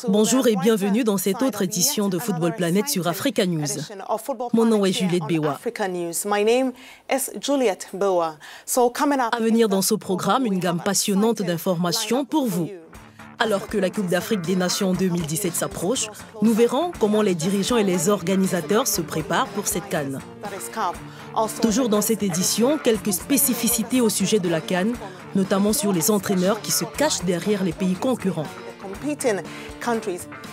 Bonjour et bienvenue dans cette autre édition de Football Planet sur Africa News. Mon nom est Juliette Bewa. À venir dans ce programme, une gamme passionnante d'informations pour vous. Alors que la Coupe d'Afrique des Nations 2017 s'approche, nous verrons comment les dirigeants et les organisateurs se préparent pour cette CAN. Toujours dans cette édition, quelques spécificités au sujet de la CAN, notamment sur les entraîneurs qui se cachent derrière les pays concurrents.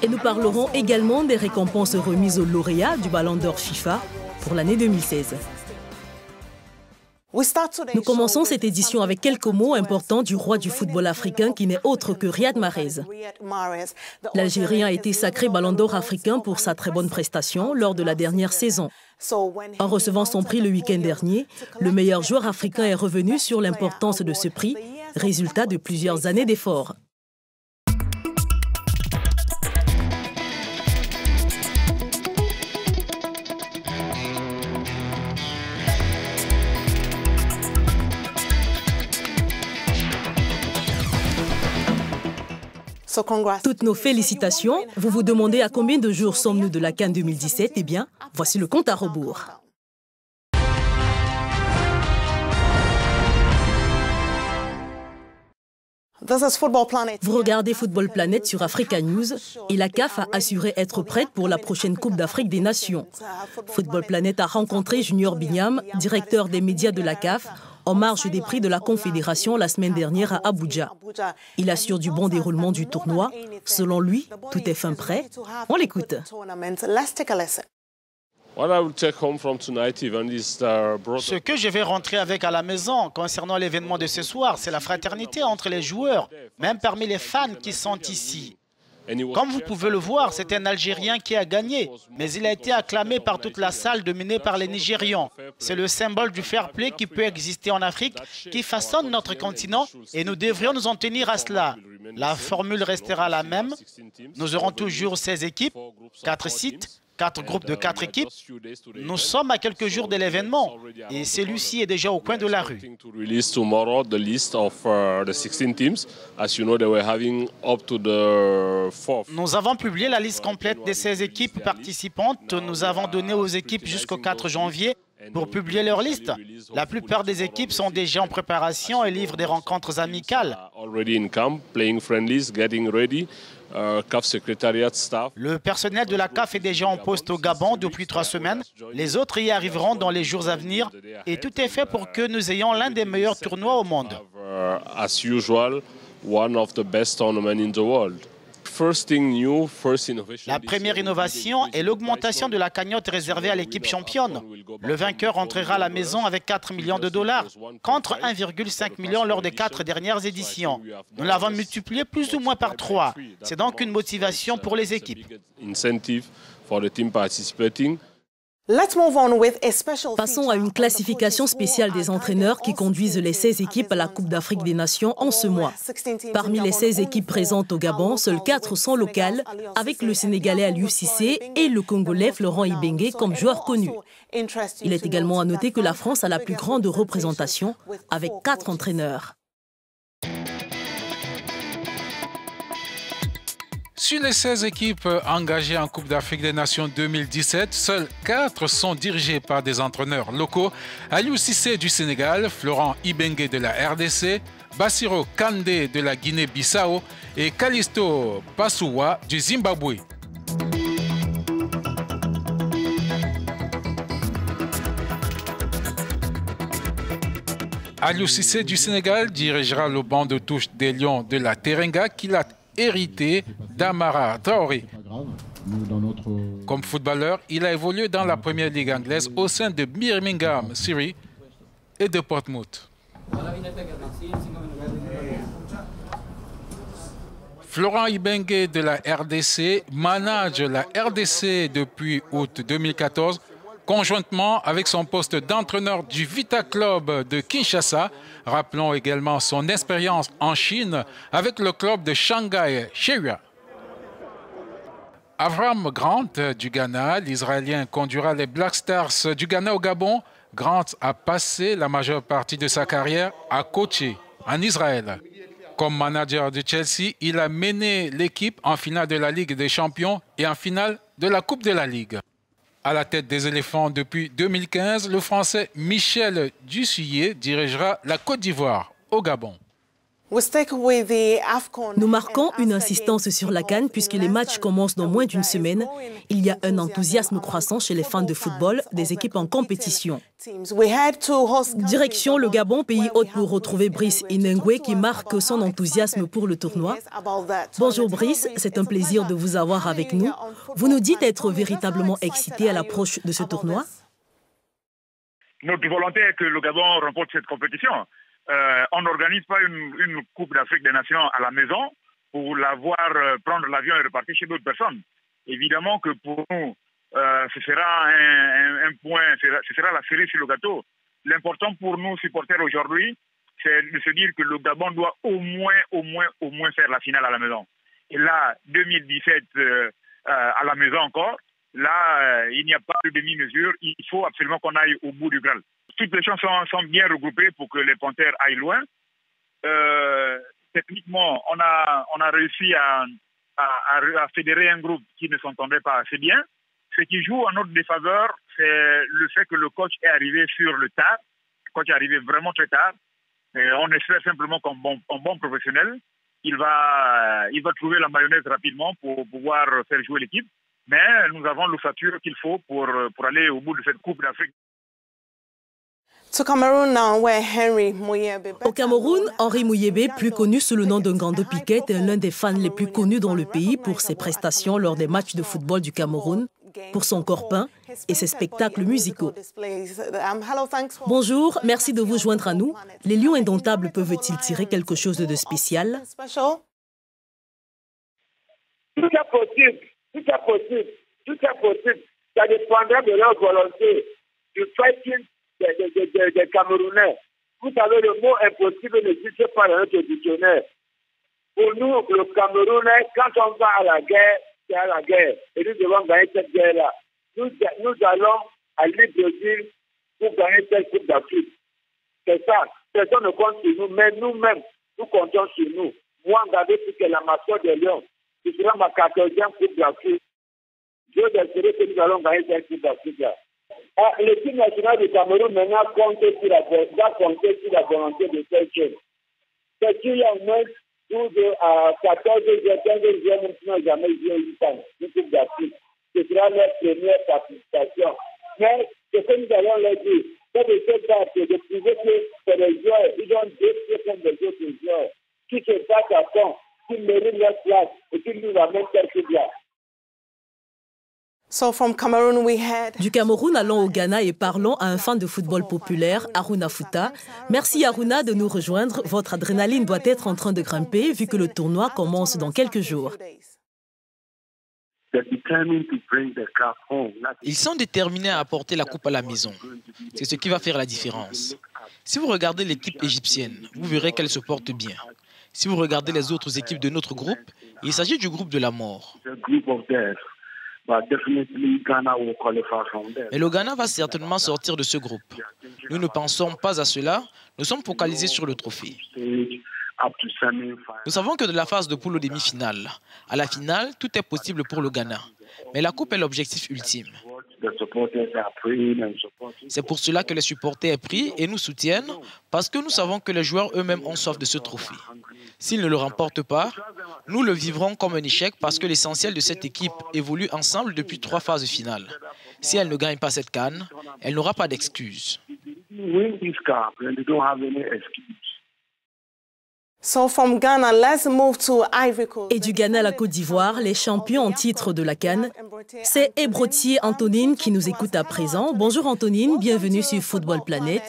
Et nous parlerons également des récompenses remises aux lauréats du Ballon d'Or FIFA pour l'année 2016. Nous commençons cette édition avec quelques mots importants du roi du football africain qui n'est autre que Riyad Mahrez. L'Algérien a été sacré Ballon d'Or africain pour sa très bonne prestation lors de la dernière saison. En recevant son prix le week-end dernier, le meilleur joueur africain est revenu sur l'importance de ce prix, résultat de plusieurs années d'efforts. Toutes nos félicitations. Vous vous demandez à combien de jours sommes-nous de la CAN 2017? Eh bien, voici le compte à rebours. Vous regardez Football Planet sur Africa News et la CAF a assuré être prête pour la prochaine Coupe d'Afrique des Nations. Football Planet a rencontré Junior Bignam, directeur des médias de la CAF, en marge des prix de la Confédération la semaine dernière à Abuja. Il assure du bon déroulement du tournoi. Selon lui, tout est fin prêt. On l'écoute. Ce que je vais rentrer avec à la maison concernant l'événement de ce soir, c'est la fraternité entre les joueurs, même parmi les fans qui sont ici. Comme vous pouvez le voir, c'est un Algérien qui a gagné, mais il a été acclamé par toute la salle dominée par les Nigérians. C'est le symbole du fair play qui peut exister en Afrique, qui façonne notre continent et nous devrions nous en tenir à cela. La formule restera la même. Nous aurons toujours 16 équipes, 4 sites, 4 groupes de 4 équipes. Nous sommes à quelques jours de l'événement et celui-ci est déjà au coin de la rue. Nous avons publié la liste complète des 16 équipes participantes. Nous avons donné aux équipes jusqu'au 4 janvier pour publier leur liste. La plupart des équipes sont déjà en préparation et livrent des rencontres amicales. Le personnel de la CAF est déjà en poste au Gabon depuis 3 semaines. Les autres y arriveront dans les jours à venir. Et tout est fait pour que nous ayons l'un des meilleurs tournois au monde. La première innovation est l'augmentation de la cagnotte réservée à l'équipe championne. Le vainqueur entrera à la maison avec 4 millions de dollars, contre 1,5 million lors des 4 dernières éditions. Nous l'avons multiplié plus ou moins par 3. C'est donc une motivation pour les équipes. Passons à une classification spéciale des entraîneurs qui conduisent les 16 équipes à la Coupe d'Afrique des Nations en ce mois. Parmi les 16 équipes présentes au Gabon, seules 4 sont locales, avec le Sénégalais Aliou Cissé et le Congolais Florent Ibenge comme joueurs connus. Il est également à noter que la France a la plus grande représentation, avec 4 entraîneurs. Sur les 16 équipes engagées en Coupe d'Afrique des Nations 2017, seules 4 sont dirigées par des entraîneurs locaux. Aliou Cissé du Sénégal, Florent Ibenge de la RDC, Bassirou Kandé de la Guinée-Bissau et Callisto Passoua du Zimbabwe. Aliou Cissé du Sénégal dirigera le banc de touche des Lions de la Teranga qu'il a hérité d'Amara Traoré. Comme footballeur, il a évolué dans la première ligue anglaise au sein de Birmingham City et de Portsmouth. Florent Ibenge de la RDC manage la RDC depuis août 2014, conjointement avec son poste d'entraîneur du Vita Club de Kinshasa. Rappelons également son expérience en Chine avec le club de Shanghai Shenhua. Avram Grant du Ghana, l'Israélien conduira les Black Stars du Ghana au Gabon. Grant a passé la majeure partie de sa carrière à coacher en Israël. Comme manager de Chelsea, il a mené l'équipe en finale de la Ligue des Champions et en finale de la Coupe de la Ligue. À la tête des éléphants depuis 2015, le Français Michel Dussuyer dirigera la Côte d'Ivoire au Gabon. Nous marquons une insistance sur la CAN puisque les matchs commencent dans moins d'une semaine. Il y a un enthousiasme croissant chez les fans de football des équipes en compétition. Direction le Gabon, pays hôte, pour retrouver Brice Inengwe qui marque son enthousiasme pour le tournoi. Bonjour Brice, c'est un plaisir de vous avoir avec nous. Vous nous dites être véritablement excité à l'approche de ce tournoi? Notre volonté est que le Gabon remporte cette compétition. On n'organise pas une Coupe d'Afrique des Nations à la maison pour la voir prendre l'avion et repartir chez d'autres personnes. Évidemment que pour nous, ce sera un point, ce sera la cerise sur le gâteau. L'important pour nous, supporters aujourd'hui, c'est de se dire que le Gabon doit au moins faire la finale à la maison. Et là, 2017 à la maison encore, là, il n'y a pas de demi-mesure. Il faut absolument qu'on aille au bout du Graal. Toutes les chances sont bien regroupées pour que les Panthères aillent loin. Techniquement, on a réussi à fédérer un groupe qui ne s'entendait pas assez bien. Ce qui joue en notre défaveur, c'est le fait que le coach est arrivé sur le tard. Le coach est arrivé vraiment très tard. Et on espère simplement qu'un bon professionnel, il va trouver la mayonnaise rapidement pour pouvoir faire jouer l'équipe. Mais nous avons l'ossature qu'il faut pour aller au bout de cette Coupe d'Afrique. Au Cameroun, Henri Mouyébé, plus connu sous le nom de Ngando Piquet, est l'un des fans les plus connus dans le pays pour ses prestations lors des matchs de football du Cameroun, pour son corps peint et ses spectacles musicaux. Bonjour, merci de vous joindre à nous. Les Lions indomptables peuvent-ils tirer quelque chose de spécial? Tout est possible, tout est possible, tout est possible. Ça dépendra de leur volonté, du fighting des Camerounais. Vous savez, le mot impossible n'existe pas dans notre dictionnaire. Pour nous, le Camerounais, quand on va à la guerre, c'est à la guerre. Et nous devons gagner cette guerre-là. Nous allons à Libreville pour gagner cette Coupe d'Afrique. C'est ça. Personne ne compte sur nous, mais nous-mêmes, nous comptons sur nous. Moi, regardez ce que la mascotte des Lions. Ce sera ma 14e Coupe d'Afrique. Je espère que nous allons gagner cette Coupe d'Afrique-là. L'équipe nationale du Cameroun maintenant compte sur la volonté de ces jeunes. C'est qu'il y a au moins 12 à 14 jeunes qui n'ont jamais joué une Coupe d'Afrique. Ce sera leur première participation. Mais ce que nous allons leur dire, c'est de se battre, de prouver que c'est les joueurs, ils ont deux comme des autres joueurs, qui se battent à fond, qui méritent leur place et qui nous amènent quelque chose. Du Cameroun, allons au Ghana et parlons à un fan de football populaire, Aruna Fouta. Merci Aruna de nous rejoindre. Votre adrénaline doit être en train de grimper vu que le tournoi commence dans quelques jours. Ils sont déterminés à apporter la coupe à la maison. C'est ce qui va faire la différence. Si vous regardez l'équipe égyptienne, vous verrez qu'elle se porte bien. Si vous regardez les autres équipes de notre groupe, il s'agit du groupe de la mort. Mais le Ghana va certainement sortir de ce groupe. Nous ne pensons pas à cela, nous sommes focalisés sur le trophée. Nous savons que de la phase de poule aux demi-finales à la finale, tout est possible pour le Ghana. Mais la coupe est l'objectif ultime. C'est pour cela que les supporters prient et nous soutiennent, parce que nous savons que les joueurs eux-mêmes ont soif de ce trophée. S'ils ne le remportent pas, nous le vivrons comme un échec parce que l'essentiel de cette équipe évolue ensemble depuis 3 phases finales. Si elle ne gagne pas cette CAN, elle n'aura pas d'excuses. Et du Ghana à la Côte d'Ivoire, les champions en titre de la CAN, c'est Ebrotier Antonine qui nous écoute à présent. Bonjour Antonine, bienvenue sur Football Planet.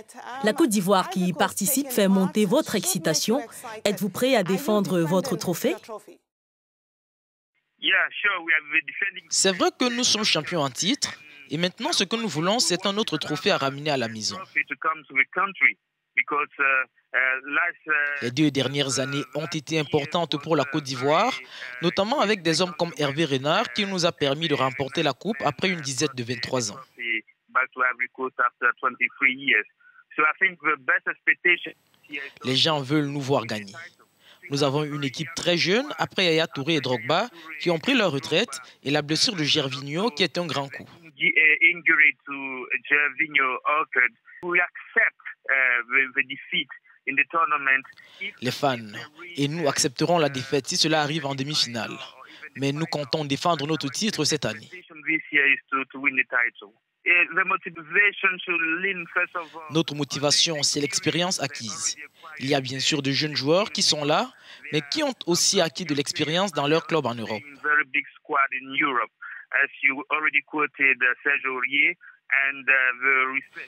La Côte d'Ivoire qui y participe fait monter votre excitation. Êtes-vous prêt à défendre votre trophée? C'est vrai que nous sommes champions en titre et maintenant ce que nous voulons, c'est un autre trophée à ramener à la maison. Les 2 dernières années ont été importantes pour la Côte d'Ivoire, notamment avec des hommes comme Hervé Renard qui nous a permis de remporter la Coupe après une dizaine de 23 ans. Les gens veulent nous voir gagner. Nous avons une équipe très jeune après Yaya Touré et Drogba qui ont pris leur retraite et la blessure de Gervinho qui est un grand coup. Les fans et nous accepterons la défaite si cela arrive en demi-finale. Mais nous comptons défendre notre titre cette année. Notre motivation, c'est l'expérience acquise. Il y a bien sûr de jeunes joueurs qui sont là, mais qui ont aussi acquis de l'expérience dans leur club en Europe.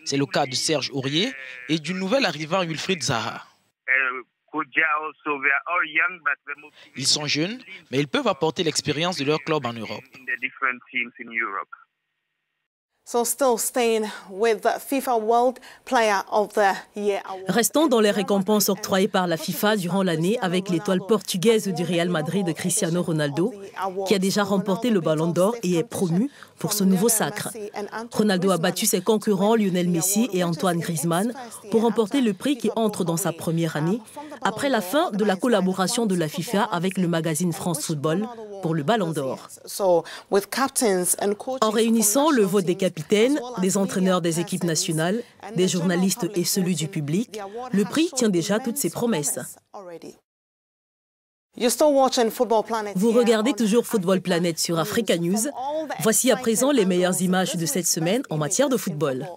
C'est le cas de Serge Aurier et du nouvel arrivant Wilfried Zaha. Ils sont jeunes, mais ils peuvent apporter l'expérience de leur club en Europe. Restons dans les récompenses octroyées par la FIFA durant l'année avec l'étoile portugaise du Real Madrid, Cristiano Ronaldo, qui a déjà remporté le Ballon d'Or et est promu pour ce nouveau sacre. Ronaldo a battu ses concurrents Lionel Messi et Antoine Griezmann pour remporter le prix qui entre dans sa première année après la fin de la collaboration de la FIFA avec le magazine France Football pour le Ballon d'Or. En réunissant le vote des capitaines, des entraîneurs des équipes nationales, des journalistes et celui du public, le prix tient déjà toutes ses promesses. Vous regardez toujours Football Planet sur Africa News. Voici à présent les meilleures images de cette semaine en matière de football.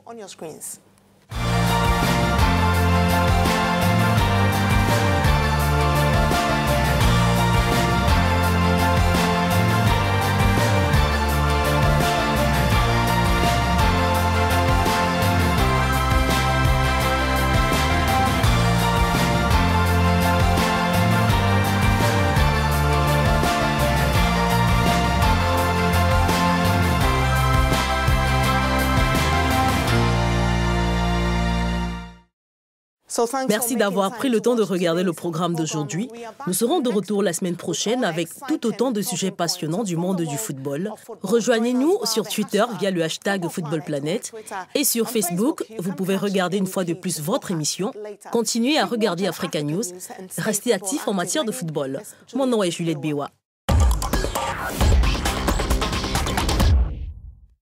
Merci d'avoir pris le temps de regarder le programme d'aujourd'hui. Nous serons de retour la semaine prochaine avec tout autant de sujets passionnants du monde du football. Rejoignez-nous sur Twitter via le hashtag FootballPlanet et sur Facebook, vous pouvez regarder une fois de plus votre émission. Continuez à regarder Africa News. Restez actifs en matière de football. Mon nom est Juliette Biwa.